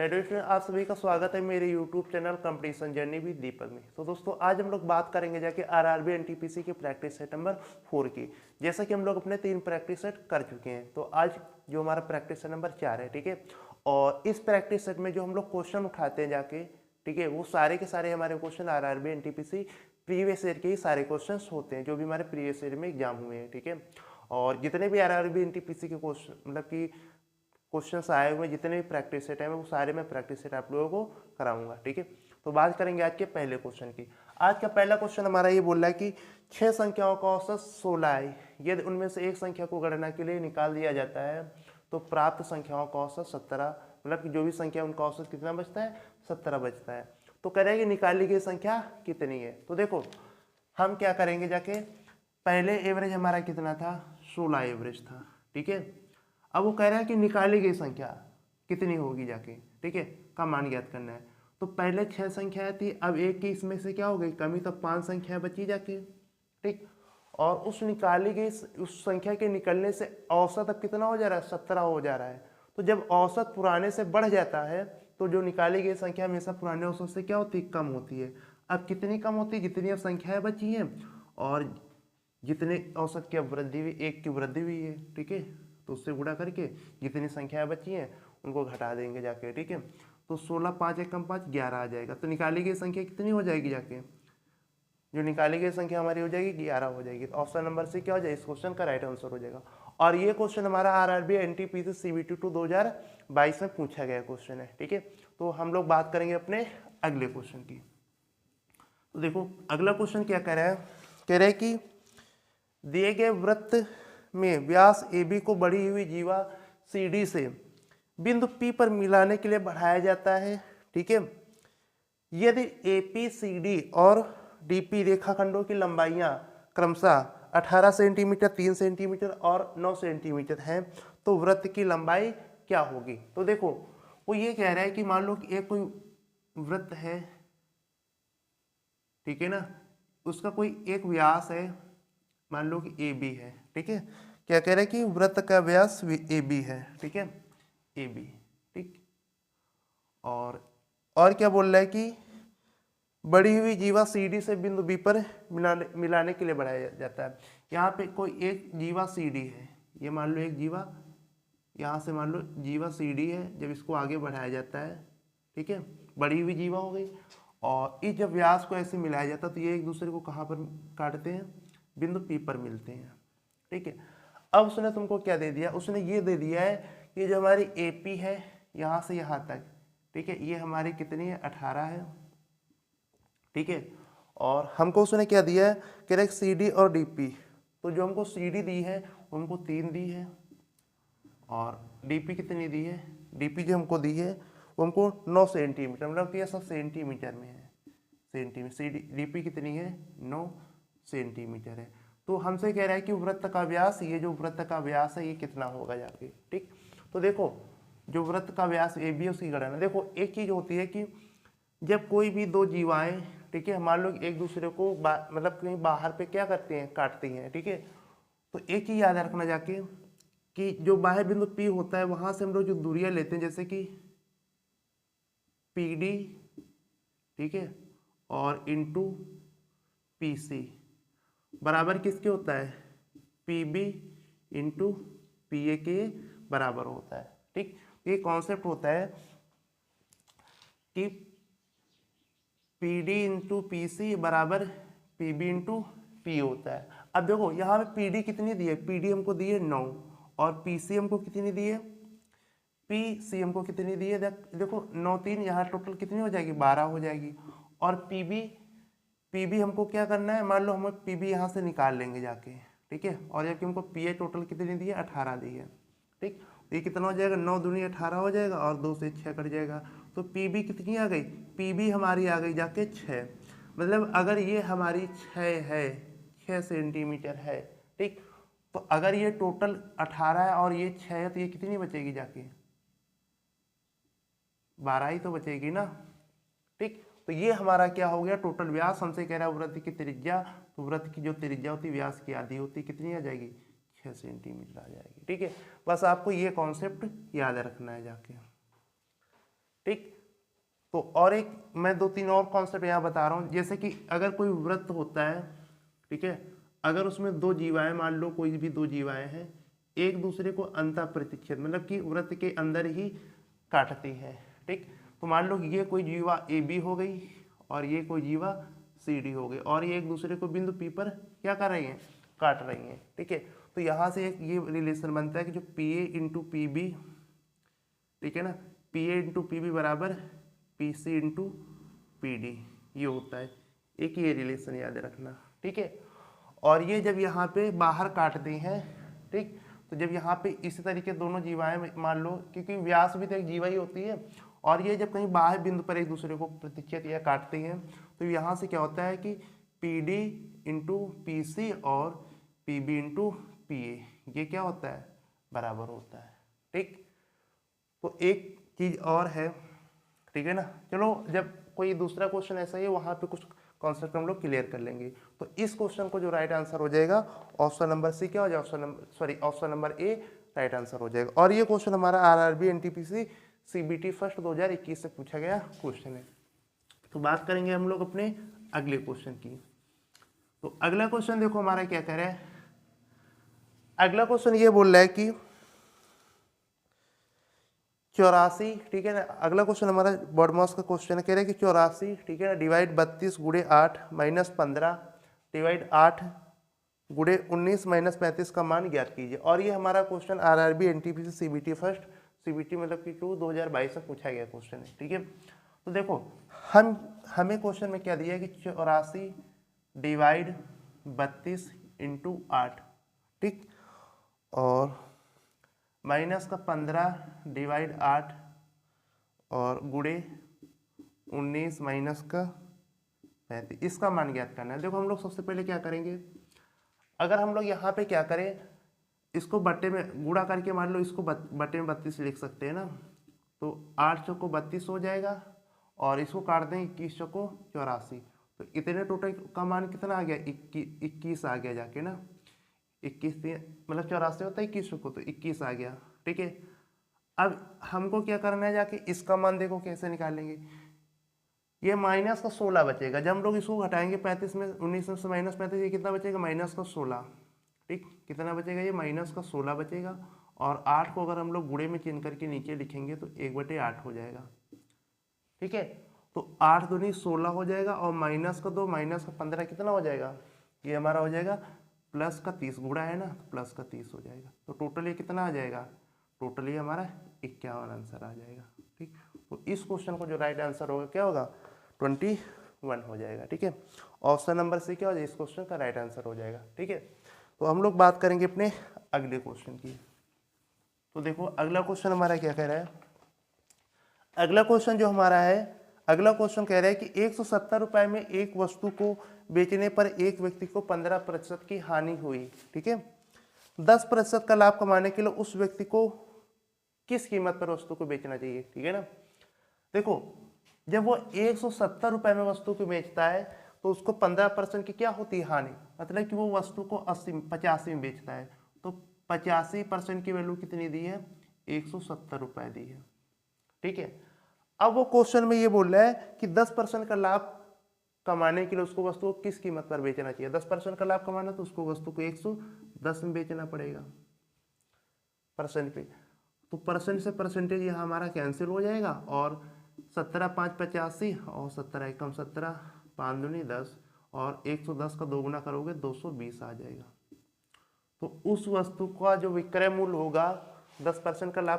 Hello student, आप सभी का स्वागत है मेरे YouTube channel competition journey with Deepak में। तो दोस्तों आज हम लोग बात करेंगे जाके आरआरबी एनटीपीसी की प्रैक्टिस सेट नंबर 4 की। जैसा कि हम लोग अपने 3 प्रैक्टिस सेट कर चुके हैं, तो आज जो हमारा प्रैक्टिस सेट नंबर 4 है, ठीक है। और इस प्रैक्टिस सेट में जो हम लोग क्वेश्चन उठाते हैं जाके, ठीक है, वो सारे के सारे हमारे question RRB NTPC previous year के ही सारे क्वेश्चन होते हैं जो भी हमारे प्रीवियस ईयर में एग्जाम हुए हैं, ठीक है। और जितने भी आरआरबी एनटीपीसी के क्वेश्चन मतलब कि क्वेश्चंस आए हुए जितने भी प्रैक्टिस सेट है वो सारे मैं प्रैक्टिस सेट आप लोगों को कराऊंगा, ठीक है। तो बात करेंगे आज के पहले क्वेश्चन की। आज का पहला क्वेश्चन हमारा ये बोल रहा है कि 6 संख्याओं का औसत 16 है, यदि उनमें से एक संख्या को गणना के लिए निकाल दिया जाता है तो प्राप्त संख्याओं का औसत 17, मतलब कि जो भी संख्या उनका औसत कितना बचता है, 17 बचता है। तो कह रहे हैं कि निकाली गई संख्या कितनी है। तो देखो हम क्या करेंगे जाके, पहले एवरेज हमारा कितना था, 16 एवरेज था, ठीक है। अब वो कह रहा है कि निकाली गई संख्या कितनी होगी जाके, ठीक है, का मान ज्ञात करना है। तो पहले 6 संख्याएं थी, अब एक की इसमें से क्या हो गई कमी, तो 5 संख्याएं बची जाके, ठीक। और उस निकाली गई उस संख्या के निकलने से औसत अब कितना हो जा रहा है, 17 हो जा रहा है। तो जब औसत पुराने से बढ़ जाता है तो जो निकाली गई संख्या हमेशा पुराने औसत से क्या होती है, कम होती है। अब कितनी कम होती है, जितनी अब संख्याएं बची हैं और जितने औसत की अब वृद्धि हुई, एक की वृद्धि हुई है, ठीक है। तो उससे गुणा करके जितनी संख्याएं बची हैं उनको घटा देंगे जाके, ठीक है। तो 16, 5 एक कम 5, 11 आ जाएगा। तो निकाली गई संख्या कितनी हो जाएगी जाके, जो निकाली गई संख्या हमारी हो जाएगी 11 हो जाएगी। तो ऑप्शन नंबर से क्या हो जाएगा, इस क्वेश्चन का राइट आंसर हो जाएगा। और ये क्वेश्चन हमारा आरआरबी एनटीपीसी सीबीटी 2022 में पूछा गया क्वेश्चन है, ठीक है। तो हम लोग बात करेंगे अपने अगले क्वेश्चन की। तो देखो अगला क्वेश्चन क्या कह रहा है, कह रहा है कि दिए गए वृत्त में व्यास AB को बढ़ी हुई जीवा CD से बिंदु P पर मिलाने के लिए बढ़ाया जाता है, ठीक है। यदि AP, CD और DP रेखाखंडों की लंबाइयां क्रमशः 18 सेंटीमीटर, 3 सेंटीमीटर और 9 सेंटीमीटर हैं तो वृत्त की लंबाई क्या होगी। तो देखो वो ये कह रहा है कि मान लो कि एक कोई वृत्त है, ठीक है ना, उसका कोई एक व्यास है, मान लो कि ए बी है, ठीक है। क्या कह रहे हैं कि वृत्त का व्यास ए बी है, ठीक है, ए बी, ठीक। और क्या बोल रहा है कि बढ़ी हुई जीवा सी डी से बिंदु बी पर मिलाने के लिए बढ़ाया जाता है। यहाँ पे कोई एक जीवा सी डी है, ये मान लो एक जीवा, यहाँ से मान लो जीवा सी डी है, जब इसको आगे बढ़ाया जाता है, ठीक है, बढ़ी हुई जीवा हो गई। और इस जब व्यास को ऐसे मिलाया जाता है तो ये एक दूसरे को कहाँ पर काटते हैं, बिंदु पी पर मिलते हैं, ठीक है। अब उसने तुमको क्या दे दिया, उसने ये दे दिया है कि जो हमारी ए पी है यहाँ से यहाँ तक, ठीक है, ये हमारी कितनी है, 18 है, ठीक है। और हमको उसने क्या दिया है, कह रहे सी डी और डी पी। तो जो हमको सी डी दी है उनको 3 दी है, और डी पी कितनी दी है, डी पी जो हमको दी है वो हमको 9 सेंटीमीटर, मतलब ये सब सेंटीमीटर में है, सेंटीमीटर। सी डी पी कितनी है, 9 सेंटीमीटर है। तो हमसे कह रहा है कि वृत्त का व्यास, ये जो वृत्त का व्यास है ये कितना होगा जाके, ठीक। तो देखो जो वृत्त का व्यास ए बी है उसकी गणना, देखो एक चीज होती है कि जब कोई भी दो जीवाएं, ठीक है, मान लो एक दूसरे को मतलब कहीं बाहर पे क्या करते हैं, काटती हैं, ठीक है। तो एक चीज याद रखना जाके कि जो बाह्य बिंदु P होता है वहां से हम लोग जो दूरियां लेते हैं, जैसे कि PD, ठीक है, और इंटू PC बराबर किसके होता है, PB इंटू PA के बराबर होता है, ठीक। ये कॉन्सेप्ट होता है कि PD इंटू PC बराबर PB इंटू P होता है। अब देखो यहाँ पे PD कितनी दी है, PD हमको दी है 9, और PC हमको कितनी दी है, PC हमको कितनी दी है, देखो 9 3 यहाँ टोटल कितनी हो जाएगी, 12 हो जाएगी। और PB हमको क्या करना है, मान लो हम PB यहाँ से निकाल लेंगे जाके, ठीक है। और जबकि हमको PA टोटल कितनी दी है, 18 दी है, ठीक। तो ये कितना हो जाएगा, 9 दूनी 18 हो जाएगा, और 2 से 6 कट जाएगा। तो PB कितनी आ गई, PB हमारी आ गई जाके 6। मतलब अगर ये हमारी 6 है, 6 सेंटीमीटर है, ठीक। तो अगर ये टोटल 18 है और ये 6 है तो ये कितनी बचेगी जाके, 12 ही तो बचेगी ना, ठीक। तो ये हमारा क्या हो गया, टोटल व्यास। हमसे कह रहा है वृत्त की त्रिज्या, तो वृत्त की जो त्रिज्या होती है व्यास की आधी होती, कितनी आ जाएगी, 6 सेंटीमीटर आ जाएगी, ठीक है। बस आपको ये कॉन्सेप्ट याद रखना है जाके। ठीक। तो और एक मैं 2-3 और कॉन्सेप्ट यहाँ बता रहा हूँ, जैसे कि अगर कोई वृत्त होता है, ठीक है, अगर उसमें दो जीवाएं, मान लो कोई भी दो जीवाएं हैं, एक दूसरे को अंतः प्रतिच्छेद मतलब कि वृत्त के अंदर ही काटती हैं, ठीक। तो मान लो ये कोई जीवा ए बी हो गई और ये कोई जीवा सी डी हो गई, और ये एक दूसरे को बिंदु पी पर क्या कर रही हैं, काट रही हैं, ठीक है। तो यहाँ से एक ये रिलेशन बनता है कि जो P A into P B, ठीक है ना, P A into P B बराबर P C into P D, ये होता है एक, ये रिलेशन याद रखना, ठीक है। और ये जब यहाँ पे बाहर काटते हैं, ठीक, तो जब यहाँ पे इसी तरीके दोनों जीवाएं, मान लो क्योंकि व्यास भी तो एक जीवा ही होती है, और ये जब कहीं बाहर बिंदु पर एक दूसरे को प्रतिच्छेद या काटते हैं, तो यहाँ से क्या होता है कि P D into P C और P B into P A, ये क्या होता है, बराबर होता है, ठीक। तो एक चीज और है, ठीक है ना। चलो जब कोई दूसरा क्वेश्चन ऐसा ही है, वहाँ पे कुछ कॉन्सेप्ट हम लोग क्लियर कर लेंगे। तो इस क्वेश्चन को जो राइट आंसर हो जाएगा ऑप्शन नंबर सी, क्या हो जाएगा, option number A right answer हो जाएगा। और ये क्वेश्चन हमारा आरआरबी एनटीपीसी सीबीटी फर्स्ट 2021 से पूछा गया क्वेश्चन है। तो बात करेंगे हम लोग अपने अगले क्वेश्चन की। तो अगला क्वेश्चन देखो हमारा क्या कह रहा है, अगला क्वेश्चन ये बोल रहा है कि 84, ठीक है ना। अगला क्वेश्चन हमारा बॉडमॉस का क्वेश्चन कह रहे हैं कि 84, ठीक है ना, डिवाइड 32 गुणे 8 माइनस 15 डिवाइड 8 गुणे 19 माइनस 35 का मान ज्ञात कीजिए। और ये हमारा question RRB NTPC CBT first, CBT मतलब कि 2022 में पूछा गया क्वेश्चन है, ठीक है। तो देखो हमें क्वेश्चन में क्या दिया है कि 84 डिवाइड 32 इंटू 8, ठीक, और माइनस का 15 डिवाइड 8 और गुणे 19 माइनस का 35, इसका मान ज्ञात करना है। देखो हम लोग सबसे पहले क्या करेंगे, अगर हम लोग यहाँ पे क्या करें, इसको बट्टे में गुणा करके मान लो इसको बट्टे में 32 लिख सकते हैं ना, तो 8 चौको 32 हो जाएगा, और इसको काट दें 21 चौको 84, तो इतने टोटल का मान कितना आ गया, 21 आ गया जाके ना, 21 मतलब 84 होता है 21 को, तो 21 आ गया, ठीक है। अब हमको क्या करना है, जाके इसका मान देखो कैसे निकालेंगे, ये माइनस का 16 बचेगा। जब हम लोग इसको घटाएंगे 35 में 19 में से माइनस 35, ये कितना बचेगा, माइनस का 16, ठीक, कितना बचेगा, ये माइनस का 16 बचेगा। और 8 को अगर हम लोग गुणे में चिन्ह करके नीचे लिखेंगे तो 1/8 हो जाएगा, ठीक है। तो 8 दूनी 16 हो जाएगा, और माइनस का 2 माइनस का 15 कितना हो जाएगा, ये हमारा हो जाएगा प्लस का 30, गुणा है ना, प्लस का 30 हो जाएगा। तो टोटल ये कितना आ जाएगा, टोटल ये हमारा 51 आंसर आ जाएगा, ठीक। तो इस क्वेश्चन को जो राइट आंसर होगा क्या होगा, 21 हो जाएगा, ठीक है। ऑप्शन नंबर सी क्या हो जाएगा, इस क्वेश्चन का राइट आंसर हो जाएगा, ठीक है। तो हम लोग बात करेंगे अपने अगले क्वेश्चन की। तो देखो अगला क्वेश्चन हमारा क्या कह रहा है, अगला क्वेश्चन जो हमारा है, अगला क्वेश्चन कह रहा है कि 170 रुपए में एक वस्तु को बेचने पर एक व्यक्ति को 15% की हानि हुई, ठीक है। 10% का लाभ कमाने के लिए उस व्यक्ति को किस कीमत पर वस्तु को बेचना चाहिए, ठीक है ना। देखो जब वो 170 रुपए में वस्तु को बेचता है तो उसको 15% की क्या होती है, हानि, मतलब कि वो वस्तु को 85 में बेचता है, तो 85% की वैल्यू कितनी दी है, 170 रुपए दी है, ठीक है। अब वो क्वेश्चन में ये बोल रहा है कि 10% का लाभ कमाने के लिए उसको वस्तु को किस कीमत पर बेचना चाहिए। 10% का लाभ कमाना तो उसको वस्तु को 110 में बेचना पड़ेगा परसेंट पे। तो परसेंट से परसेंटेज यहाँ हमारा कैंसिल हो जाएगा, और 17 5 85 और 17 एकम 17 5 दूनी 10, और 110 का दोगुना करोगे 220 आ जाएगा। तो उस वस्तु का जो विक्रय मूल्य होगा 10% का लाभ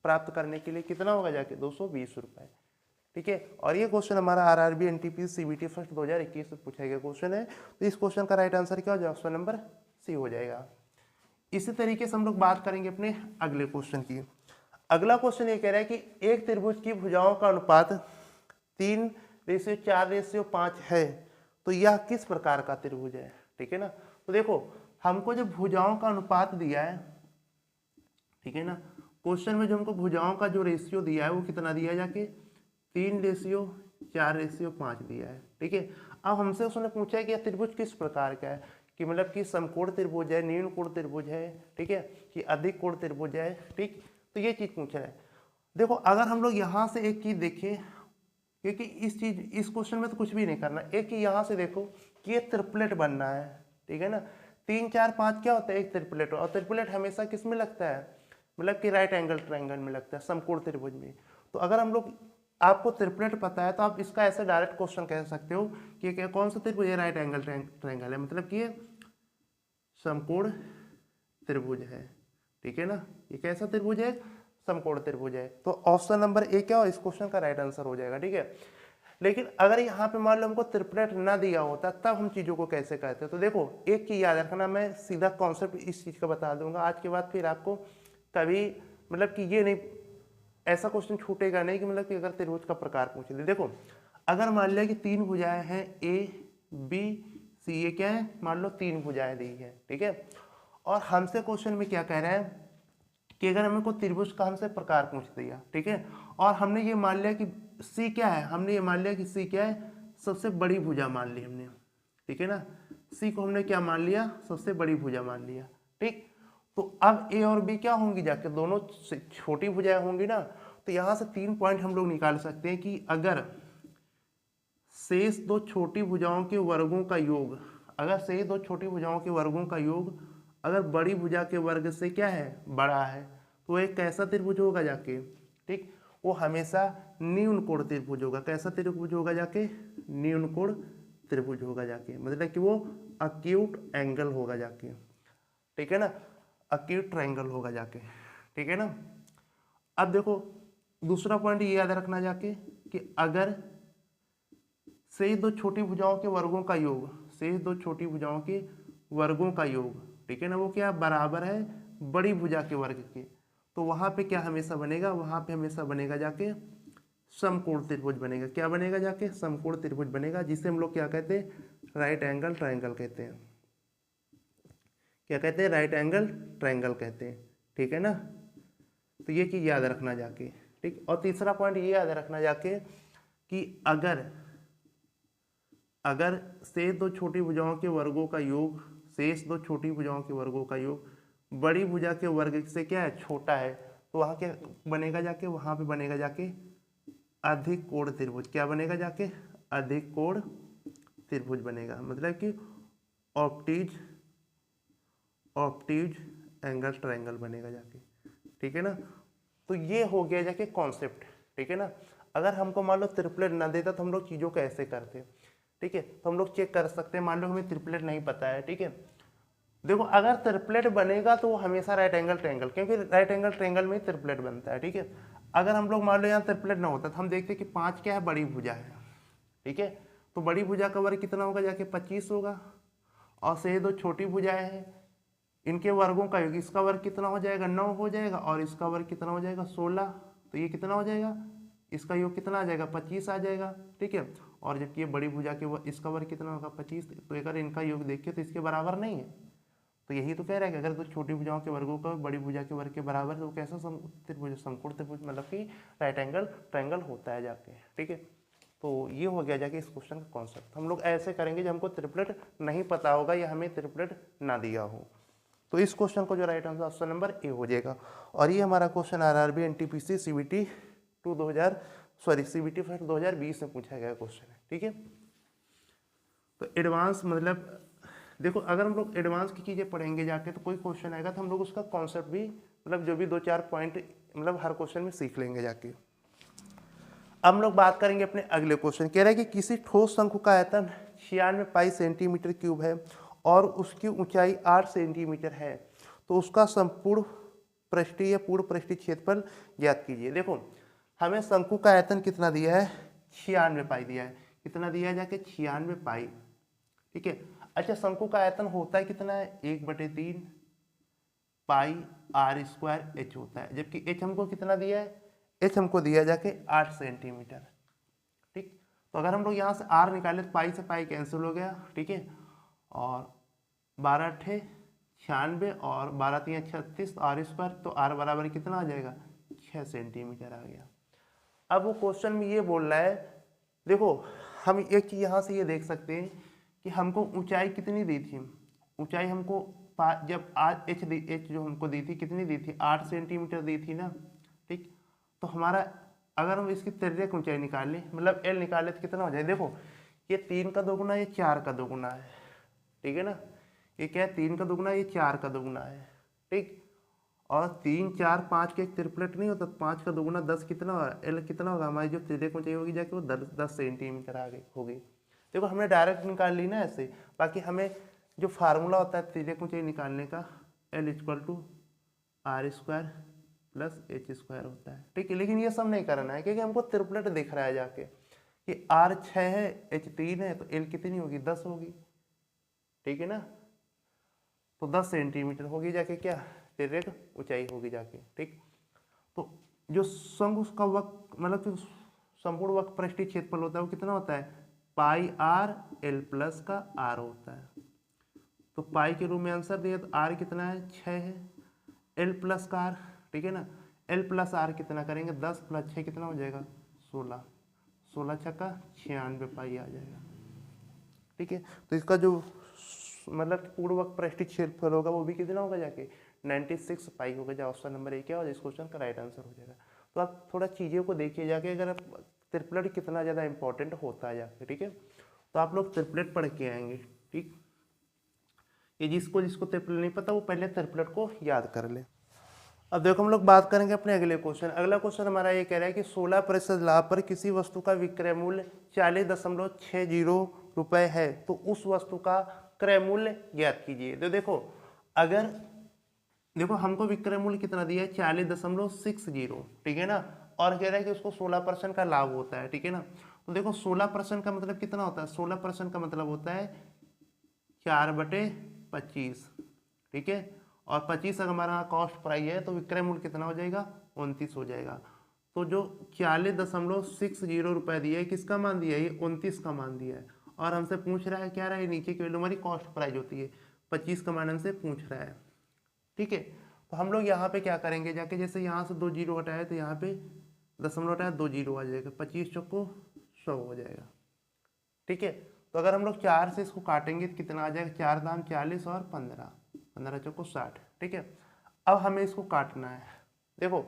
प्राप्त करने के लिए कितना होगा जाके 220 रुपए, ठीक है। और ये क्वेश्चन हमारा आरआरबी एनटीपीसी सीबीटी फर्स्ट 2021 में पूछा गया क्वेश्चन है। तो इस क्वेश्चन का राइट आंसर क्या हो जाएगा, ऑप्शन नंबर सी हो जाएगा। इसी तरीके से हम लोग बात करेंगे अपने अगले क्वेश्चन की। अगला क्वेश्चन ये कह रहा है कि एक त्रिभुज की भुजाओं का अनुपात 3:4:5 है, तो यह किस प्रकार का त्रिभुज है, ठीक है ना। तो देखो हमको जो भुजाओं का अनुपात दिया है, ठीक है ना, क्वेश्चन में जो हमको भुजाओं का जो रेशियो दिया है वो कितना दिया है जाके 3:4:5 दिया है, ठीक है। अब हमसे उसने पूछा है कि यह त्रिभुज किस प्रकार का है, कि मतलब कि समकोण त्रिभुज है, न्यून कोण त्रिभुज है, ठीक है, कि अधिक कोण त्रिभुज है, ठीक। तो ये चीज पूछ रहा है। देखो अगर हम लोग यहाँ से एक चीज़ देखें, क्योंकि इस क्वेश्चन में तो कुछ भी नहीं करना, एक ही यहाँ से देखो कि ये ट्रिपलेट बनना है, ठीक है ना। 3 4 5 क्या होता है, एक ट्रिपलेट, और ट्रिपलेट हमेशा किस में लगता है, मतलब कि राइट एंगल ट्रायंगल में लगता है, समकोण त्रिभुज में। तो अगर हम लोग, आपको ट्रिपलेट पता है तो आप इसका ऐसे डायरेक्ट क्वेश्चन कह सकते हो कि क्या कौन सा त्रिभुज है, राइट एंगल ट्रायंगल है, मतलब कि ये समकोण त्रिभुज है, ठीक है ना। ये कैसा त्रिभुज है, समकोण त्रिभुज है। तो ऑप्शन नंबर ए क्या हो, इस क्वेश्चन का राइट आंसर हो जाएगा, ठीक है। लेकिन अगर यहाँ पे मान लो हमको ट्रिपलेट ना दिया होता तब हम चीज़ों को कैसे कहते हैं। तो देखो एक चीज़ याद रखना, मैं सीधा कॉन्सेप्ट इस चीज़ का बता दूंगा आज के बाद, फिर आपको कभी मतलब कि ये नहीं, ऐसा क्वेश्चन छूटेगा नहीं कि मतलब कि अगर त्रिभुज का प्रकार पूछ दे। देखो अगर मान लिया कि 3 भुजाएं हैं ए बी सी, ये क्या है, मान लो 3 भुजाएं दी है, ठीक है। और हमसे क्वेश्चन में क्या कह रहा है कि अगर हमें कोई त्रिभुज का हमसे प्रकार पूछ दिया, ठीक है, और हमने ये मान लिया कि सी क्या है, हमने ये मान लिया कि सी क्या है, सबसे बड़ी भुजा मान ली हमने, ठीक है ना। सी को हमने क्या मान लिया, सबसे बड़ी भुजा मान लिया, ठीक। तो अब ए और बी क्या होंगी, जाके दोनों छोटी भुजाएं होंगी ना। तो यहाँ से 3 पॉइंट हम लोग निकाल सकते हैं कि अगर शेष 2 छोटी भुजाओं के वर्गों का योग, अगर शेष 2 छोटी भुजाओं के वर्गों का योग अगर बड़ी भुजा के वर्ग से क्या है, बड़ा है, तो एक कैसा त्रिभुज होगा जाके, ठीक, वो हमेशा न्यून कोण त्रिभुज होगा। कैसा त्रिभुज होगा जाके, न्यून कोण त्रिभुज होगा जाके, मतलब कि वो अक्यूट एंगल होगा जाके, ठीक है ना, अक्यूट ट्रायंगल होगा जाके, ठीक है ना। अब देखो दूसरा पॉइंट ये याद रखना जाके कि अगर शेष 2 छोटी भुजाओं के वर्गों का योग, शेष 2 छोटी भुजाओं के वर्गों का योग, ठीक है ना, वो क्या बराबर है बड़ी भुजा के वर्ग के, तो वहां पे क्या हमेशा बनेगा, वहां पे हमेशा बनेगा जाके समकोण त्रिभुज बनेगा। क्या बनेगा जाके, समकोण त्रिभुज बनेगा, जिसे हम लोग क्या कहते हैं, राइट एंगल ट्रायंगल कहते हैं। क्या कहते हैं, राइट एंगल ट्रायंगल कहते हैं, ठीक है ना। तो ये चीज याद रखना जाके, ठीक। और तीसरा पॉइंट ये याद रखना जाके कि अगर शेष 2 छोटी भुजाओं के वर्गों का योग, शेष 2 छोटी भुजाओं के वर्गों का योग बड़ी भुजा के वर्ग से क्या है, छोटा है, तो वहां क्या बनेगा जाके, वहां पे बनेगा जाके अधिक कोण त्रिभुज। क्या बनेगा जाके, अधिक कोण त्रिभुज बनेगा, मतलब कि ऑप्टिज एंगल ट्रायंगल बनेगा जाके, ठीक है ना। तो ये हो गया जाके कॉन्सेप्ट, ठीक है ना। अगर हमको मान लो ट्रिपलेट ना देता तो हम लोग चीज़ों को ऐसे करते, ठीक है। तो हम लोग चेक कर सकते हैं, मान लो हमें ट्रिपलेट नहीं पता है, ठीक है। देखो अगर ट्रिपलेट बनेगा तो वो हमेशा राइट एंगल ट्रायंगल, क्योंकि राइट एंगल ट्रायंगल में ट्रिपलेट बनता है, ठीक है। अगर हम लोग मान लो यहाँ ट्रिपलेट ना होता तो हम देखते कि 5 क्या है, बड़ी भुजा है, ठीक है। तो बड़ी भुजा का वर्ग कितना होगा जाके, 25 होगा, और से 2 छोटी भुजाएं हैं, इनके वर्गों का योग, इसका वर्ग कितना हो जाएगा, 9 हो जाएगा, और इसका वर्ग कितना हो जाएगा, 16। तो ये कितना हो जाएगा, इसका योग कितना आ जाएगा, 25 आ जाएगा, ठीक है। और जबकि ये बड़ी भुजा के इसका वर्ग कितना होगा, 25। तो अगर इनका योग देखिए तो इसके बराबर नहीं है। तो यही तो कह रहा है कि अगर तो छोटी भुजाओं के वर्गों का बड़ी भुजा के वर्ग के बराबर है तो कैसा त्रिभुज, समकोण त्रिभुज, मतलब कि राइट एंगल ट्रायंगल होता है जाके, ठीक है। तो ये हो गया जाके इस क्वेश्चन का कॉन्सेप्ट। हम लोग ऐसे करेंगे जब हमको ट्रिपलेट नहीं पता होगा या हमें ट्रिपलेट ना दिया हो। तो इस क्वेश्चन को जो right answer option number A हो जाएगा। और ये हमारा क्वेश्चन आरआरबी एनटीपीसी सीबीटी 2020 में पूछा गया क्वेश्चन है, ठीक है। तो एडवांस मतलब देखो अगर हम लोग एडवांस की चीज़ें पढ़ेंगे जाके तो कोई क्वेश्चन आएगा तो हम लोग उसका कॉन्सेप्ट भी मतलब जो भी 2-4 पॉइंट मतलब हर क्वेश्चन में सीख लेंगे जाके। अब हम लोग बात करेंगे अपने अगले क्वेश्चन। कह रहा है कि किसी ठोस शंकु का आयतन 96 पाई सेंटीमीटर क्यूब है और उसकी ऊंचाई 8 सेंटीमीटर है, तो उसका संपूर्ण पृष्ठीय या पूर्ण पृष्ठीय क्षेत्रफल ज्ञात कीजिए। देखो हमें शंकु का आयतन कितना दिया है, 96 पाई दिया है। कितना दिया है जाके, 96 पाई, ठीक है। अच्छा शंकु का आयतन होता है कितना है, 1/3 पाई आर स्क्वायर एच होता है, जबकि एच हमको कितना दिया है, एच हमको दिया जाके 8 सेंटीमीटर, ठीक। तो अगर हम लोग यहाँ से आर निकाले तो पाई से पाई कैंसिल हो गया, ठीक है। और 12×8 96 और 12×3 36 आर स्क्वायर, तो आर बराबर कितना आ जाएगा, 6 सेंटीमीटर आ गया। अब वो क्वेश्चन में ये बोल रहा है, देखो हम एक चीज यहाँ से ये देख सकते हैं कि हमको ऊंचाई कितनी दी थी, ऊंचाई हमको जब एच जो हमको दी थी कितनी दी थी, 8 सेंटीमीटर दी थी ना, ठीक। तो तो हमारा अगर हम इसकी तिर्यक ऊंचाई निकाल लें, मतलब एल निकाले तो कितना हो जाए, देखो ये 3 का दोगुना, ये 4 का दोगुना है, ठीक है ना। ये क्या है, 3 का दोगुना, ये 4 का दोगुना है, ठीक। और 3 4 5 के एक ट्रिपलेट नहीं होता, 5 का दोगुना 10 कितना होगा, एल कितना होगा, हमारी जो तिर्यक ऊंचाई होगी जाके वो 10 सेंटीमीटर आ गई होगी। देखो हमने डायरेक्ट निकाल ली ना ऐसे, बाकी हमें जो फार्मूला होता है तिर्यक ऊंचाई निकालने का, L equal to R square plus H square होता है, ठीक है। लेकिन ये सब नहीं करना है क्योंकि हमको ट्रिपलेट दिख रहा है जाके कि आर 6 है, एच 3 है, तो एल कितनी होगी, 10 होगी, ठीक है ना। तो 10 सेंटीमीटर होगी जाके क्या, तिर्यक ऊंचाई होगी जाके, ठीक। तो जो शंकु का वक्र, मतलब जो संपूर्ण वक्र पृष्ठीय क्षेत्रफल होता है वो कितना होता है, पाई आर एल प्लस का आर होता है। तो पाई के रूप में आंसर दिया, तो आर कितना है, 6 है, एल प्लस का आर, ठीक है ना। एल प्लस आर कितना करेंगे, 10 प्लस 6 कितना हो जाएगा, 16, 16 छक्का 96 पाई आ जाएगा, ठीक है। तो इसका जो मतलब पूर्ण वक्र पृष्ठीय क्षेत्रफल होगा वो भी कितना होगा जाके 96 पाई होगा, जो ऑप्शन नंबर ए क्या हो जाए इस क्वेश्चन का राइट आंसर हो जाएगा। तो आप थोड़ा चीज़ों को देखिए जाके, अगर आप ट्रिपलेट कितना ज़्यादा इंपॉर्टेंट होता है जाके, ठीक है। तो आप लोग ट्रिपलेट पढ़ के आएंगे, ठीक। ये जिसको जिसको ट्रिपलेट नहीं पता वो पहले ट्रिपलेट को याद कर ले। अब देखो हम लोग बात करेंगे अपने अगले क्वेश्चन। अगला क्वेश्चन हमारा ये कह रहा है कि 16% लाभ पर किसी वस्तु का विक्रय मूल्य 40.60 रुपए है, तो उस वस्तु का क्रय मूल्य ज्ञात कीजिए। तो देखो अगर देखो हमको विक्रय मूल्य कितना दिया है, 40.60, ठीक है ना, और कह रहा है कि उसको 16% का लाभ होता है, ठीक है ना। तो देखो 16% का मतलब कितना होता है, 16% का मतलब होता है 4/25, ठीक है। और 25 अगर हमारा कॉस्ट प्राइस है तो विक्रय मूल्य कितना हो जाएगा, 29 हो जाएगा। तो जो 40.60 रुपए दिया है, किसका मान दिया है, ये 29 का मान दिया है। और हमसे पूछ रहा है क्या रहा है, नीचे की वैल्यू हमारी कॉस्ट प्राइस होती है, 25 का मान हमसे पूछ रहा है, ठीक है। तो हम लोग यहाँ पे क्या करेंगे जाके, जैसे यहाँ से 2 जीरो हटाए तो यहाँ पे दशमलव हटाए 2 जीरो आ जाएगा, 25 चौको 100 हो जाएगा, ठीक है। तो अगर हम लोग 4 से इसको काटेंगे तो कितना आ जाएगा, 4 दाम 40 और 15, 15 चौको 60, ठीक है। अब हमें इसको काटना है, देखो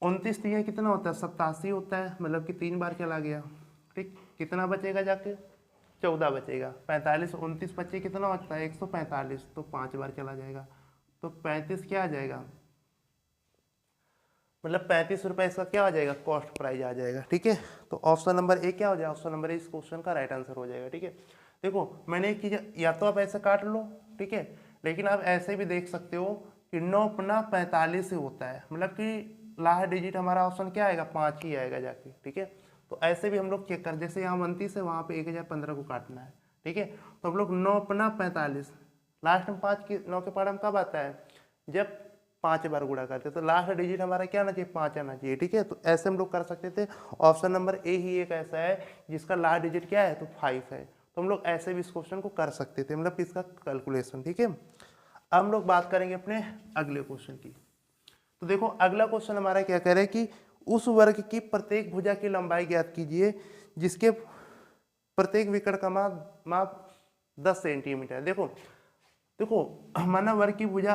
29 दिया कितना होता है, 87 होता है, मतलब कि 3 बार चला गया, ठीक। कितना बचेगा जाके, 14 बचेगा। 45 29 बचे कितना होता है, 145, तो 5 बार चला जाएगा, तो 35 क्या आ जाएगा, मतलब 35 रुपए इसका क्या आ जाएगा, कॉस्ट प्राइस आ जाएगा, ठीक है। तो ऑप्शन नंबर ए क्या हो जाएगा, ऑप्शन नंबर ए इस क्वेश्चन का राइट आंसर हो जाएगा, ठीक है। देखो मैंने एक चीज, या तो आप ऐसे काट लो, ठीक है, लेकिन आप ऐसे भी देख सकते हो कि 9×45 से होता है, मतलब कि लास्ट डिजिट हमारा ऑप्शन क्या आएगा, 5 ही आएगा जाके, ठीक है। तो ऐसे भी हम लोग चेक कर, जैसे यहाँ 29 है वहाँ पे 1015 को काटना है, ठीक है। तो हम लोग 9×45, लास्ट में 5 की 9 के पार हम कब आता है, जब 5 बार गुणा करते, तो लास्ट डिजिट हमारा क्या आना चाहिए, 5 आना चाहिए, ठीक है। तो ऐसे हम लोग कर सकते थे। ऑप्शन नंबर ए ही एक ऐसा है जिसका लास्ट डिजिट क्या है, तो 5 है। तो हम लोग ऐसे भी इस क्वेश्चन को कर सकते थे, मतलब इसका कैलकुलेशन, ठीक है। अब हम लोग बात करेंगे अपने अगले क्वेश्चन की। तो देखो अगला क्वेश्चन हमारा क्या कह रहा है कि उस वर्ग की प्रत्येक भुजा की लंबाई ज्ञात कीजिए जिसके प्रत्येक विकर्ण का माप 10 सेंटीमीटर। देखो देखो माना वर्ग की भुजा,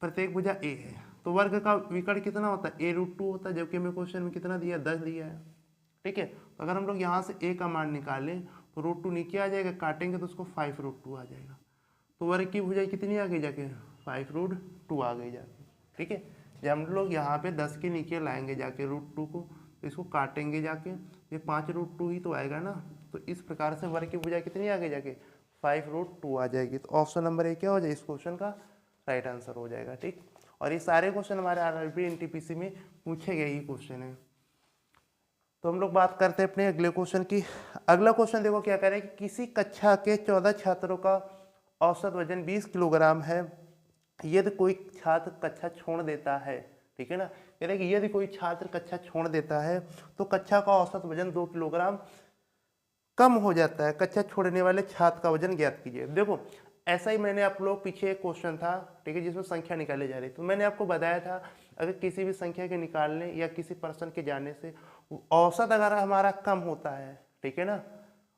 प्रत्येक भुजा ए है, तो वर्ग का विकर्ण कितना होता है, a√2 होता है, जबकि हमें क्वेश्चन में कितना दिया है, 10 दिया है, ठीक है। तो अगर हम लोग यहाँ से a का मान निकालें तो √2 नीचे आ जाएगा, काटेंगे तो उसको 5√2 आ जाएगा। तो वर्ग की भुजा कितनी आ गई जाके, 5√2 आ गई जाके, ठीक है। जब हम लोग यहाँ पे 10 के नीचे लाएंगे जाके √2 को, तो इसको काटेंगे जाके, ये 5√2 ही तो आएगा ना। तो इस प्रकार से वर्ग की भुजा कितनी आ गई जाके, 5√2 आ जाएगी। तो ऑप्शन नंबर ए क्या हो जाएगा, इस क्वेश्चन का राइट आंसर हो जाएगा, ठीक। और ये सारे क्वेश्चन हमारे आरआरबी एनटीपीसी में पूछे गए ही क्वेश्चन है। तो हम लोग बात करते हैं अपने अगले क्वेश्चन की। अगला क्वेश्चन देखो क्या कह रहे हैं कि किसी कक्षा के 14 छात्रों का औसत वजन 20 किलोग्राम है, यदि कोई छात्र कक्षा छोड़ देता है, ठीक है ना। कह रहे हैं कि यदि कोई छात्र कक्षा छोड़ देता है तो कक्षा का औसत वजन 2 किलोग्राम कम हो जाता है, कक्षा छोड़ने वाले छात्र का वजन ज्ञात कीजिए। देखो ऐसा ही मैंने आप लोग पीछे एक क्वेश्चन था, ठीक है, जिसमें संख्या निकाली जा रही, तो मैंने आपको बताया था अगर किसी भी संख्या के निकालने या किसी पर्सन के जाने से औसत अगर हमारा कम होता है, ठीक है ना,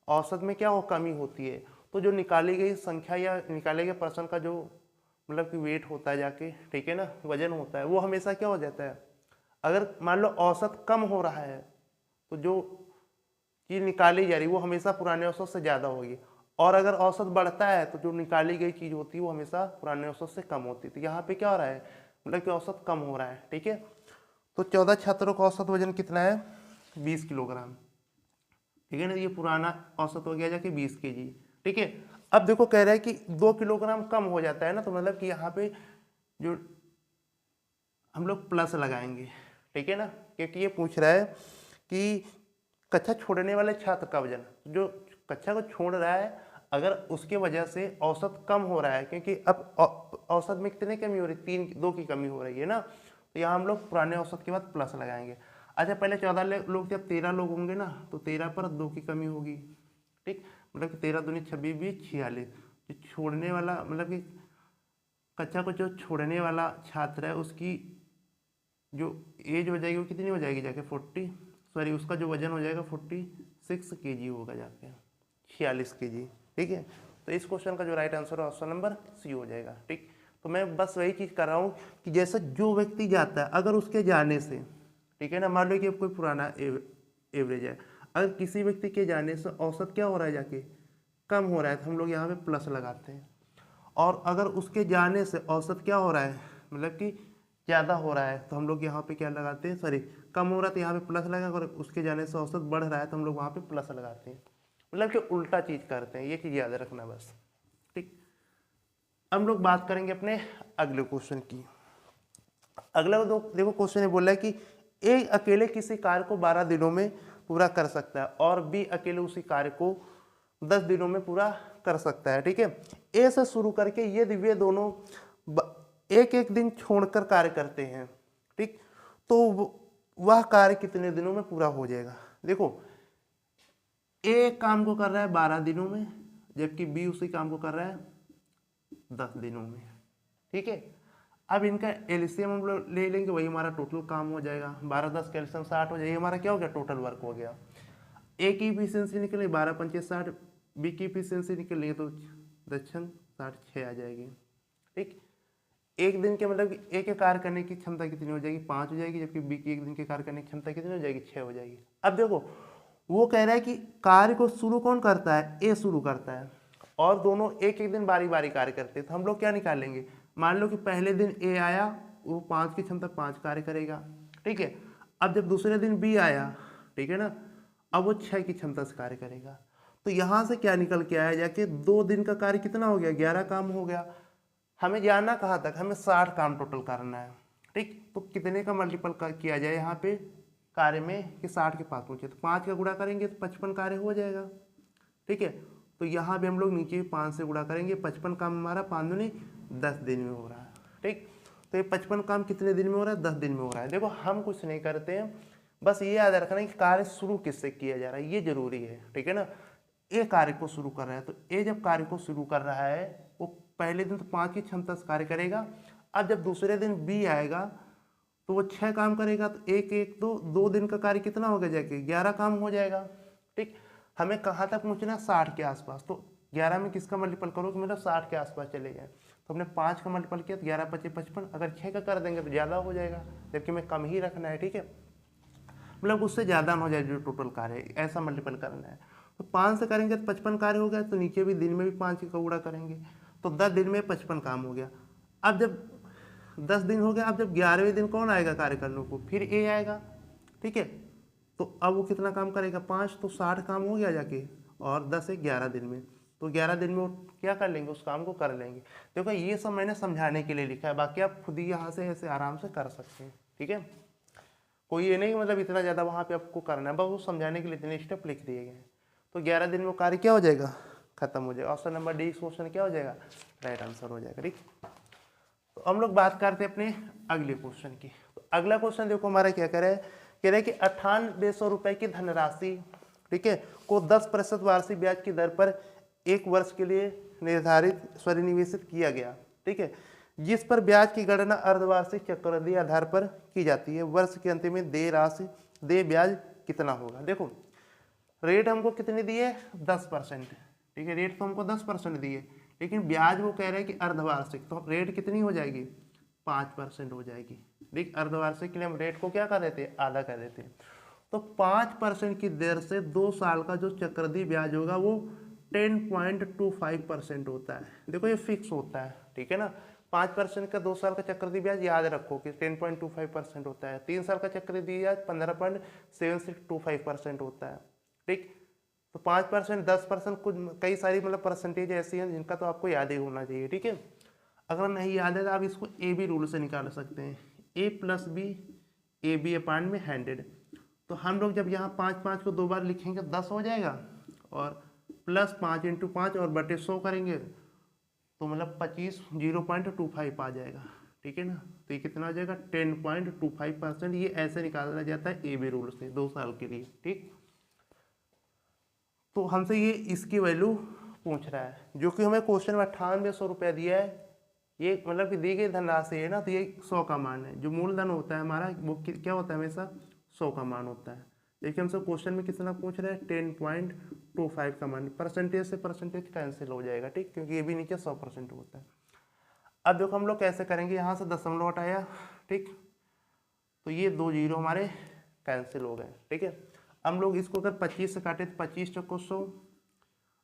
औसत में क्या हो, कमी होती है, तो जो निकाली गई संख्या या निकाले गए पर्सन का जो मतलब कि वेट होता है जाके, ठीक है ना, वजन होता है, वो हमेशा क्या हो जाता है, अगर मान लो औसत कम हो रहा है तो जो चीज़ निकाली जा रही है वो हमेशा पुराने औसत से ज़्यादा होगी, और अगर औसत बढ़ता है तो जो निकाली गई चीज़ होती है वो हमेशा पुराने औसत से कम होती है। तो यहाँ पे क्या हो रहा है, मतलब कि औसत कम हो रहा है। ठीक है, तो 14 छात्रों का औसत वजन कितना है, 20 किलोग्राम। ठीक है ना, ये पुराना औसत हो गया जाके 20 केजी। ठीक है, अब देखो कह रहा है कि 2 किलोग्राम कम हो जाता है ना, तो मतलब कि यहाँ पे जो हम लोग प्लस लगाएंगे। ठीक है ना, क्योंकि ये पूछ रहा है कि कक्षा छोड़ने वाले छात्र का वजन, जो कक्षा को छोड़ रहा है अगर उसके वजह से औसत कम हो रहा है, क्योंकि अब औसत में कितने कमी हो रही है, 2 की कमी हो रही है ना, तो यहाँ हम लोग पुराने औसत के बाद प्लस लगाएंगे। अच्छा, पहले 14 लोग थे, अब 13 लोग होंगे ना, तो 13 पर 2 की कमी होगी। ठीक, मतलब कि 13 दूनी 26 20 46। जो छोड़ने वाला मतलब कि कक्षा को जो छोड़ने वाला छात्र है उसकी जो एज हो जाएगी वो कितनी हो जाएगी जाके 40, सॉरी उसका जो वजन हो जाएगा 46 केजी होगा जाके, 46 केजी। ठीक है, तो इस क्वेश्चन का जो राइट आंसर है ऑप्शन नंबर सी हो जाएगा। ठीक, तो मैं बस वही चीज़ कर रहा हूँ कि जैसा जो व्यक्ति जाता है अगर उसके जाने से, ठीक है ना, मान लो कि कोई पुराना एवरेज है, अगर किसी व्यक्ति के जाने से औसत क्या हो रहा है जाके कम हो रहा है तो हम लोग यहाँ पे प्लस लगाते हैं, और अगर उसके जाने से औसत क्या हो रहा है मतलब कि ज़्यादा हो रहा है तो हम लोग यहाँ पे क्या लगाते हैं, सॉरी कम हो रहा है तो यहाँ पे प्लस लगा, और उसके जाने से औसत बढ़ रहा है तो हम लोग वहाँ पे प्लस लगाते हैं, मतलब कि उल्टा चीज़ करते हैं। ये चीज़ याद रखना बस। ठीक, अब हम लोग बात करेंगे अपने अगले क्वेश्चन की। अगला देखो क्वेश्चन ये बोल रहा है कि ए अकेले किसी कार्य को 12 दिनों में पूरा कर सकता है और बी अकेले उसी कार्य को 10 दिनों में पूरा कर सकता है। ठीक है, ए से शुरू करके यदि वे दोनों एक एक दिन छोड़कर कार्य करते हैं, ठीक, तो वह कार्य कितने दिनों में पूरा हो जाएगा। देखो ए काम को कर रहा है 12 दिनों में, जबकि बी उसी काम को कर रहा है 10 दिनों में। ठीक है, अब इनका एलसीएम हम लोग ले लेंगे, वही हमारा टोटल काम हो जाएगा। 12 10 का एलसीएम 60 हो जाएगा, हमारा क्या हो गया, टोटल वर्क हो गया। ए की इफिशियंसी निकले 12 पंचे 60, बी की इफिशियंसी निकलेंगे तो 10 60 6 आ जाएगी। ठीक, एक दिन के मतलब ए के कार्य करने की क्षमता कितनी हो जाएगी, 5 हो जाएगी, जबकि बी की एक दिन के कार्य करने की क्षमता कितनी हो जाएगी, 6 हो जाएगी। अब देखो वो कह रहा है कि कार्य को शुरू कौन करता है, ए शुरू करता है, और दोनों एक एक दिन बारी बारी कार्य करते हैं। तो हम लोग क्या निकालेंगे, मान लो कि पहले दिन ए आया, वो 5 की क्षमता 5 कार्य करेगा। ठीक है, अब जब दूसरे दिन बी आया, ठीक है ना, अब वो 6 की क्षमता से कार्य करेगा। तो यहाँ से क्या निकल के आया जाके 2 दिन का कार्य कितना हो गया, 11 काम हो गया। हमें जानना कहाँ तक, हमें 60 काम टोटल करना है। ठीक, तो कितने का मल्टीपल किया जाए यहाँ पे कार्य में कि 60 के पास पहुँचे, तो 5 का गुणा करेंगे तो 55 कार्य हो जाएगा। ठीक है, तो यहाँ भी हम लोग नीचे 5 से गुणा करेंगे, 55 काम हमारा 5 दूनी 10 दिन में हो रहा है। ठीक, तो ये 55 काम कितने दिन में हो रहा है, 10 दिन में हो रहा है। देखो हम कुछ नहीं करते हैं, बस ये याद रखना है कि कार्य शुरू किससे किया जा रहा है, ये जरूरी है। ठीक है ना, ए कार्य को शुरू कर रहा है, तो ए जब कार्य को शुरू कर रहा है वो पहले दिन तो 5 की क्षमता से कार्य करेगा। अब जब दूसरे दिन बी आएगा तो वो 6 काम करेगा, तो एक एक दो दिन का कार्य कितना हो गया जाके 11 काम हो जाएगा। ठीक, हमें कहाँ तक पहुँचना, 60 के आसपास। तो 11 में किसका मल्टीपल करो कि मतलब 60 के आसपास चले जाए, तो हमने 5 का मल्टीपल किया तो 11 पच्चीस 55, अगर 6 का कर देंगे तो ज़्यादा हो जाएगा, जबकि हमें कम ही रखना है। ठीक है, मतलब उससे ज़्यादा हो जाए जो टोटल कार्य है, ऐसा मल्टीपल करना है। तो 5 से करेंगे तो 55 कार्य हो गया, तो नीचे भी दिन में भी 5 का गुणा करेंगे तो 10 दिन में 55 काम हो गया। अब जब 10 दिन हो गया, अब जब 11वें दिन कौन आएगा कार्य करने को, फिर ए आएगा। ठीक है, तो अब वो कितना काम करेगा, 5, तो 60 काम हो गया जाके, और 10 है 11 दिन में, तो 11 दिन में वो क्या कर लेंगे, उस काम को कर लेंगे। देखो ये सब मैंने समझाने के लिए लिखा है, बाकी आप खुद ही यहाँ से ऐसे आराम से कर सकते हैं। ठीक है, कोई ये नहीं मतलब इतना ज़्यादा वहाँ पे आपको करना है, बस वो समझाने के लिए इतने स्टेप लिख दिए गए हैं। तो 11 दिन में कार्य क्या हो जाएगा, खत्म हो जाएगा। ऑप्शन नंबर डी क्वेश्चन क्या हो जाएगा, राइट आंसर हो जाएगा। ठीक, तो हम लोग बात करते हैं अपने अगले क्वेश्चन की। तो अगला क्वेश्चन देखो हमारा क्या कह रहा है कि 9800 रुपये की धनराशि, ठीक है, को 10% वार्षिक ब्याज की दर पर 1 वर्ष के लिए निवेशित किया गया। ठीक है, जिस पर ब्याज की गणना अर्धवार्षिक चक्रवृद्धि आधार पर की जाती है। वर्ष के अंत में देय ब्याज कितना होगा। देखो रेट हमको कितने दिए, 10%। ठीक है, रेट तो हमको 10% दिए, लेकिन ब्याज वो कह रहे हैं कि अर्धवार्षिक, तो रेट कितनी हो जाएगी, 5% हो जाएगी। ठीक, अर्धवार्षिक के लिए हम रेट को क्या कर देते हैं, आधा कर देते हैं। तो 5% की दर से 2 साल का जो चक्रवृद्धि ब्याज होगा वो 10.25% होता है। देखो ये फिक्स होता है, ठीक है ना। 5% का 2 साल का चक्रवृद्धि ब्याज याद रखो कि 10.25% होता है। 3 साल का चक्रवृद्धि ब्याज 15.7625% होता है। ठीक, तो 5%, 10%, कुछ कई सारी मतलब परसेंटेज ऐसी हैं जिनका तो आपको याद ही होना चाहिए। ठीक है, अगर नहीं याद है तो आप इसको ए बी रूल से निकाल सकते हैं। ए प्लस बी, ए बी अपान में 100। तो हम लोग जब यहाँ 5 को 2 बार लिखेंगे 10 हो जाएगा, और प्लस 5 × 5 और बटे 100 करेंगे तो मतलब 25, 0.25 आ जाएगा। ठीक है ना, तो ये कितना आ जाएगा 10.25%। ये ऐसे निकाला जाता है ए बी रूल से 2 साल के लिए। ठीक, तो हमसे ये इसकी वैल्यू पूछ रहा है, जो कि हमें क्वेश्चन में 9800 रुपया दिया है। ये मतलब कि दी गई धनराशि है ना, तो ये 100 का मान है। जो मूलधन होता है हमारा वो क्या होता है, हमेशा 100 का मान होता है। देखिए हमसे क्वेश्चन में कितना पूछ रहा है, 10.25 का मान। परसेंटेज से परसेंटेज कैंसिल हो जाएगा। ठीक, क्योंकि ये भी नीचे 100% होता है। अब देखो हम लोग कैसे करेंगे, यहाँ से दशमलव हटाया। ठीक, तो ये 2 जीरो हमारे कैंसिल हो गए। ठीक है, हम लोग इसको अगर 25 से काटे तो 25 चौको 100।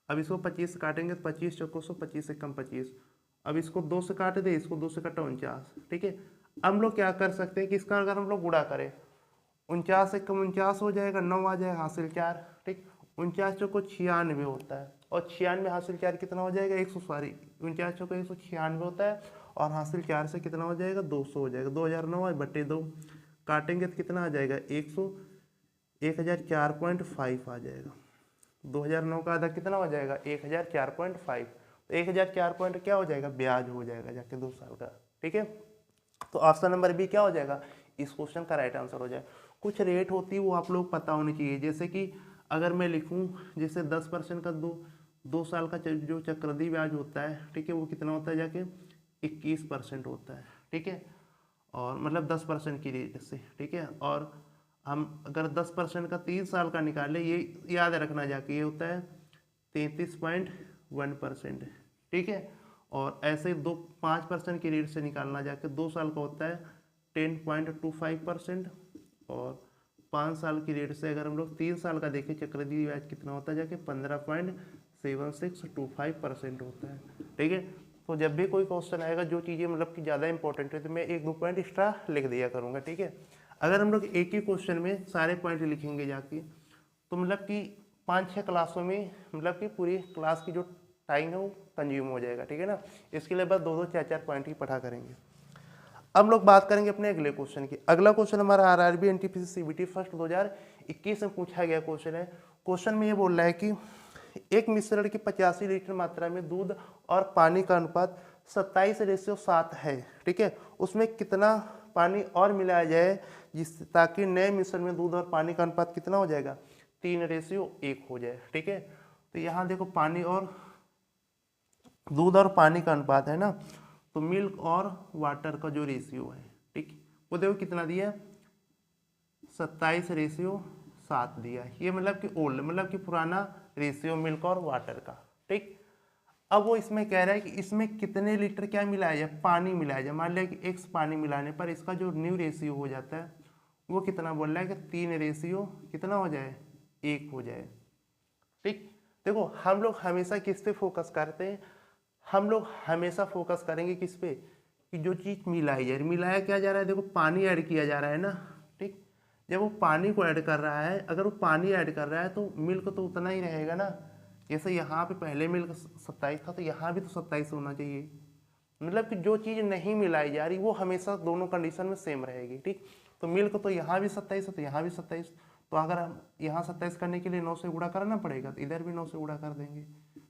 अब इसको 25 से काटेंगे तो 25 चौको 100, 25 से कम 25। अब इसको 2 से काट दे, इसको 2 से काटा 49। ठीक है, हम लोग क्या कर सकते हैं कि इसका अगर हम लोग गुणा करें, 49 से कम 49 हो जाएगा, 9 आ जाएगा, हासिल 4। ठीक, 49 चौको 96 होता है, और 96 हासिल 4 कितना हो जाएगा, 49 चौको 196 होता है, और हासिल 4 से कितना हो जाएगा, 200 हो जाएगा। 2009 बटे 2 काटेंगे तो कितना आ जाएगा, 1004.5 आ जाएगा। 2009 का आधा कितना हो जाएगा, 1004.5। तो 1004 पॉइंट क्या हो जाएगा, ब्याज हो जाएगा जाके 2 साल का। ठीक है, तो ऑप्शन नंबर बी क्या हो जाएगा, इस क्वेश्चन का राइट आंसर हो जाए। कुछ रेट होती है वो आप लोग पता होनी चाहिए, जैसे कि अगर मैं लिखूं जैसे 10% का 2 साल का जो चक्रवृद्धि ब्याज होता है, ठीक है, वो कितना होता है जाके 21% होता है। ठीक है, और मतलब 10% की रेट से। ठीक है, और हम अगर 10% का 3 साल का निकालें, ये याद रखना जाके ये होता है 33.1%। ठीक है, और ऐसे 5% की रेट से निकालना जाके 2 साल का होता है 10.25%, और 5 साल की रेट से अगर हम लोग 3 साल का देखें चक्रवृद्धि ब्याज कितना होता है जाके 15.7625% होता है। ठीक है, तो जब भी कोई क्वेश्चन आएगा जो चीज़ें मतलब कि ज़्यादा इंपॉर्टेंट है तो मैं 1-2 पॉइंट एक्स्ट्रा लिख दिया करूँगा। ठीक है, अगर हम लोग एक ही क्वेश्चन में सारे पॉइंट लिखेंगे जाके तो मतलब कि 5-6 क्लासों में मतलब कि पूरी क्लास की जो टाइम है वो कंज्यूम हो जाएगा। ठीक है ना, इसके लिए बस 2-2, 4-4 पॉइंट ही पढ़ा करेंगे। अब लोग बात करेंगे अपने अगले क्वेश्चन की। अगला क्वेश्चन हमारा आरआरबी एनटीपीसी सीबीटी फर्स्ट 2021 में पूछा गया क्वेश्चन है। क्वेश्चन में ये बोल रहा है कि एक मिश्रण की 85 लीटर मात्रा में दूध और पानी का अनुपात 27:7 है। ठीक है, उसमें कितना पानी और मिलाया जाए ताकि नए मिश्रण में दूध और पानी का अनुपात कितना हो जाएगा, 3:1 हो जाए। ठीक है, तो यहाँ देखो पानी और दूध और पानी का अनुपात है ना, तो मिल्क और वाटर का जो रेशियो है, ठीक, वो देखो कितना दिया है, 27:7 दिया है। ये मतलब कि ओल्ड मतलब कि पुराना रेशियो मिल्क और वाटर का। ठीक, अब वो इसमें कह रहा है कि इसमें कितने लीटर क्या मिलाया जाए, पानी मिलाया जाए। मान लिया कि x पानी मिलाने पर इसका जो न्यू रेशियो हो जाता है वो कितना बोल रहा है कि 3:1 कितना हो जाए, 1 हो जाए। ठीक, देखो हम लोग हमेशा किस पे फोकस करते हैं, हम लोग हमेशा फोकस करेंगे किस पे, कि जो चीज़ मिलाई जा रही, मिलाया क्या जा रहा है, देखो पानी ऐड किया जा रहा है ना। ठीक, जब वो पानी को ऐड कर रहा है, अगर वो पानी ऐड कर रहा है तो मिल्क तो उतना ही रहेगा ना। जैसे यहाँ पे पहले मिल्क 27 था तो यहाँ भी तो 27 होना चाहिए। मतलब कि जो चीज़ नहीं मिलाई जा रही वो हमेशा दोनों कंडीशन में सेम रहेगी। ठीक, तो मिल्क तो यहाँ भी 27 है तो यहाँ भी 27, तो अगर हम यहाँ 27 करने के लिए 9 से गुणा करना पड़ेगा तो इधर भी 9 से गुणा कर देंगे।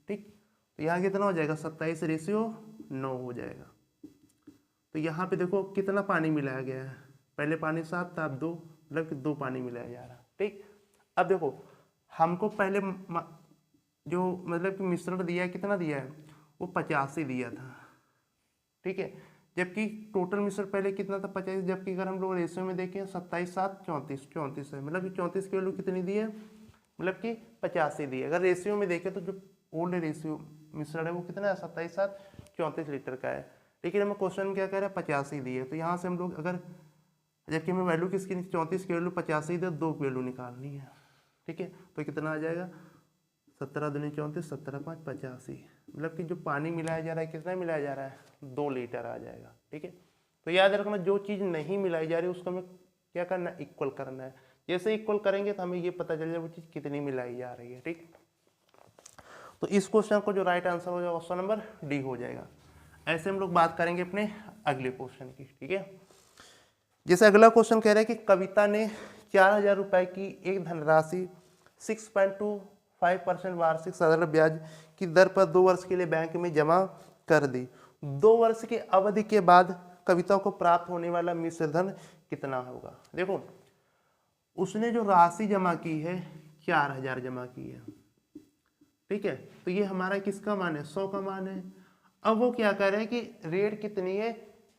ठीक, तो यहाँ कितना हो जाएगा, 27:9 हो जाएगा। तो यहाँ पे देखो कितना पानी मिलाया गया है, पहले पानी 7 था, अब 2, मतलब कि 2 पानी मिलाया जा रहा है। ठीक, अब देखो हमको पहले जो मतलब कि मिश्रण दिया है कितना दिया है, वो 85 दिया था। ठीक है, जबकि टोटल मिश्रण पहले कितना था, 25, जबकि अगर हम लोग रेशियो में देखें 27:7 34 है, मतलब कि 34 की वैल्यू कितनी दी है, मतलब कि 85 दी है। अगर रेशियो में देखें तो जो ओल्ड रेशियो मिश्रण है वो कितना है, 27:7 34 लीटर का है। लेकिन हमें क्वेश्चन में क्या कह रहा है 85 दी है, तो यहाँ से हम लोग अगर, जबकि हमें वैल्यू किसकी 34 की वैल्यू 85 दे, 2 की वैल्यू निकालनी है, ठीक है। तो कितना आ जाएगा 17 दूनी 34, 17 5 85, मतलब कि जो पानी मिलाया जा रहा है कितना मिलाया जा रहा है 2 लीटर आ जाएगा, ठीक है। तो याद रखना जो चीज़ नहीं मिलाई जा रही उसको हमें क्या करना है, इक्वल करना है। जैसे इक्वल करेंगे तो हमें ये पता चल जाए वो चीज़ कितनी मिलाई जा रही है, ठीक। तो इस क्वेश्चन को जो राइट आंसर हो जाएगा ऑप्शन नंबर डी हो जाएगा। ऐसे हम लोग बात करेंगे अपने अगले क्वेश्चन की, ठीक है। जैसे अगला क्वेश्चन कह रहा है कि कविता ने 4000 रुपए की एक धनराशि 6.25% वार्षिक साधारण ब्याज की दर पर 2 वर्ष के लिए बैंक में जमा कर दी। 2 वर्ष की अवधि के बाद कविता को प्राप्त होने वाला मिश्र धन कितना होगा। देखो उसने जो राशि जमा की है 4000 जमा की है, ठीक है। तो ये हमारा किसका मान है, 100 का मान है। अब वो क्या कर रहे हैं कि रेट कितनी है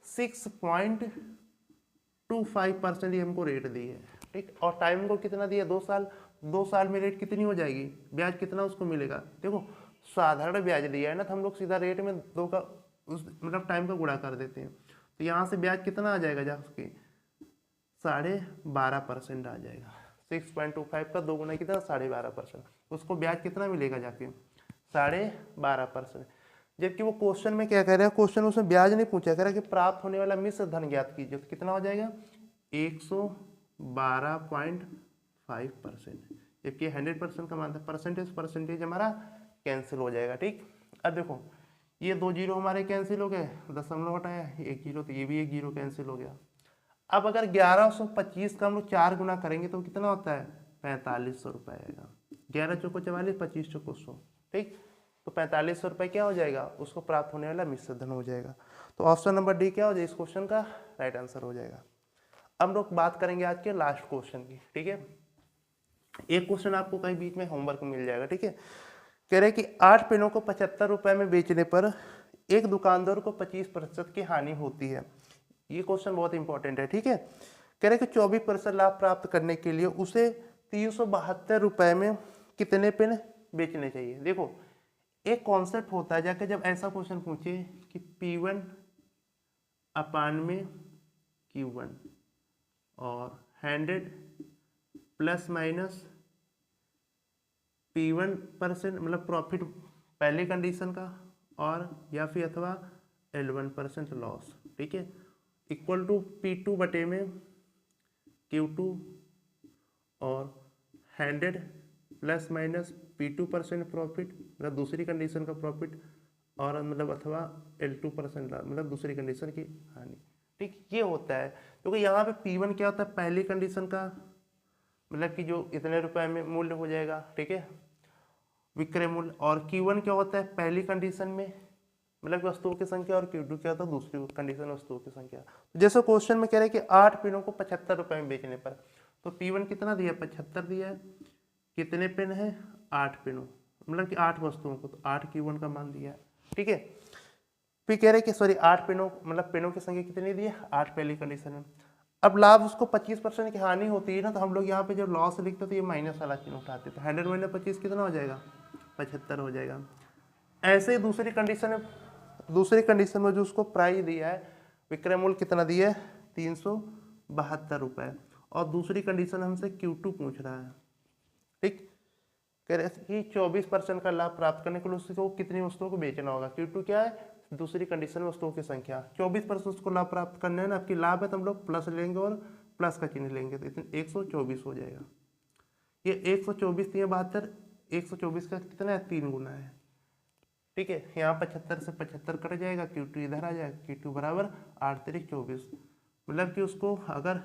6.25% ये हमको रेट दी है, ठीक। और टाइम को कितना दिया 2 साल। 2 साल में रेट कितनी हो जाएगी, ब्याज कितना उसको मिलेगा। देखो साधारण ब्याज दिया है ना, तो हम लोग सीधा रेट में 2 का उस मतलब टाइम का गुणा कर देते हैं। तो यहाँ से ब्याज कितना आ जाएगा जाके 12.5% आ जाएगा। 6.25 का 2 गुना कितना 12.5%, उसको ब्याज कितना मिलेगा जाके 12.5%। जबकि वो क्वेश्चन में क्या कह रहा है, क्वेश्चन उसमें ब्याज नहीं पूछा, कह रहा है कि प्राप्त होने वाला मिश्र धन ज्ञात कीजिए। तो कितना हो जाएगा 112.5%, जबकि 100% का मान था, परसेंटेज हमारा कैंसिल हो जाएगा, ठीक। अब देखो ये 2 जीरो हमारे कैंसिल हो गए, दशमलव हटाया 1 जीरो, तो ये भी 1 जीरो कैंसिल हो गया। अब अगर 1125 का हम लोग 4 गुना करेंगे तो कितना होता है 4500 रुपये आएगा। 11 चौको 44, 25 चौको 100, ठीक। तो 4500 रुपये क्या हो जाएगा, उसको प्राप्त होने वाला मिश्र धन हो जाएगा। तो ऑप्शन नंबर डी क्या हो जाएगा, इस क्वेश्चन का राइट आंसर हो जाएगा। अब हम लोग बात करेंगे आज के लास्ट क्वेश्चन की, ठीक है। एक क्वेश्चन आपको कहीं बीच में होमवर्क में मिल जाएगा, ठीक है। कह रहे कि 8 पेनों को 75 रुपये में बेचने पर एक दुकानदार को 25% की हानि होती है। ये क्वेश्चन बहुत इंपॉर्टेंट है, ठीक है। कह रहे कि 24% लाभ प्राप्त करने के लिए उसे 372 रुपये में कितने पेन बेचने चाहिए। देखो एक कॉन्सेप्ट होता है, जाके जब ऐसा क्वेश्चन पूछे कि P1 अपान में Q1 और 100 प्लस माइनस P1% मतलब प्रॉफिट पहले कंडीशन का, और या फिर अथवा L1% लॉस, ठीक है, इक्वल टू P2 बटे में Q2 और 100 प्लस माइनस P2% प्रॉफिट मतलब दूसरी कंडीशन का प्रॉफिट, और मतलब अथवा L2% मतलब दूसरी कंडीशन की हानि, ठीक। ये होता है क्योंकि यहाँ पे P1 क्या होता है पहली कंडीशन का मतलब कि जो इतने रुपए में मूल्य हो जाएगा, ठीक है, विक्रय मूल्य। और Q1 क्या होता है पहली कंडीशन में मतलब वस्तुओं की संख्या, और Q2 क्या होता है दूसरी कंडीशन वस्तुओं की संख्या। तो जैसे क्वेश्चन में कह रहे हैं कि 8 पेनों को 75 रुपये में बेचने पर, तो P1 कितना दिया 75 दिया है, कितने पेन है 8 पेनों मतलब कि 8 वस्तुओं को, तो 8 Q1 का मान दिया है, ठीक है। फिर कह रहे कि सॉरी 8 पेनों मतलब पेनों की संख्या कितनी दी है 8 पहली कंडीशन में। अब लाभ उसको 25% की हानि होती है ना, तो हम लोग यहाँ पे जब लॉस लिखते तो ये माइनस वाला चिन्ह उठाते, तो 100 माइनस 25 कितना हो जाएगा 75 हो जाएगा। ऐसे ही दूसरी कंडीशन में जो उसको प्राइस दिया है विक्रय मूल्य कितना दिया है 372 रुपये, और दूसरी कंडीशन हमसे Q2 पूछ रहा है, ठीक। कह रहे कि 24% का लाभ प्राप्त करने के लिए उसको कितनी वस्तुओं को बेचना होगा। Q2 क्या है दूसरी कंडीशन में वस्तुओं की संख्या, 24% उसको लाभ प्राप्त करना है ना, आपकी लाभ है तो हम लोग प्लस लेंगे और प्लस का चिन्ह लेंगे, तो इतने 124 हो जाएगा। ये 124 3 72, 124 का कितना है 3 गुना है, ठीक है। यहाँ 75 से 75 कट जाएगा, Q2 इधर आ जाएगा, Q2 बराबर 8 3 24, मतलब कि उसको अगर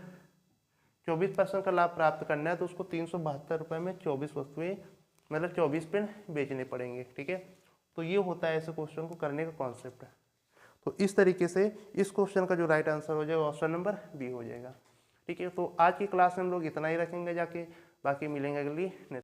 24% का लाभ प्राप्त करना है तो उसको 372 रुपये में 24 वस्तुएं मतलब 24 पेन बेचने पड़ेंगे, ठीक है। तो ये होता है ऐसे क्वेश्चन को करने का कॉन्सेप्ट है। तो इस तरीके से इस क्वेश्चन का जो राइट आंसर हो जाएगा ऑप्शन नंबर बी हो जाएगा, ठीक है। तो आज की क्लास में हम लोग इतना ही रखेंगे जाके, बाकी मिलेंगे अगली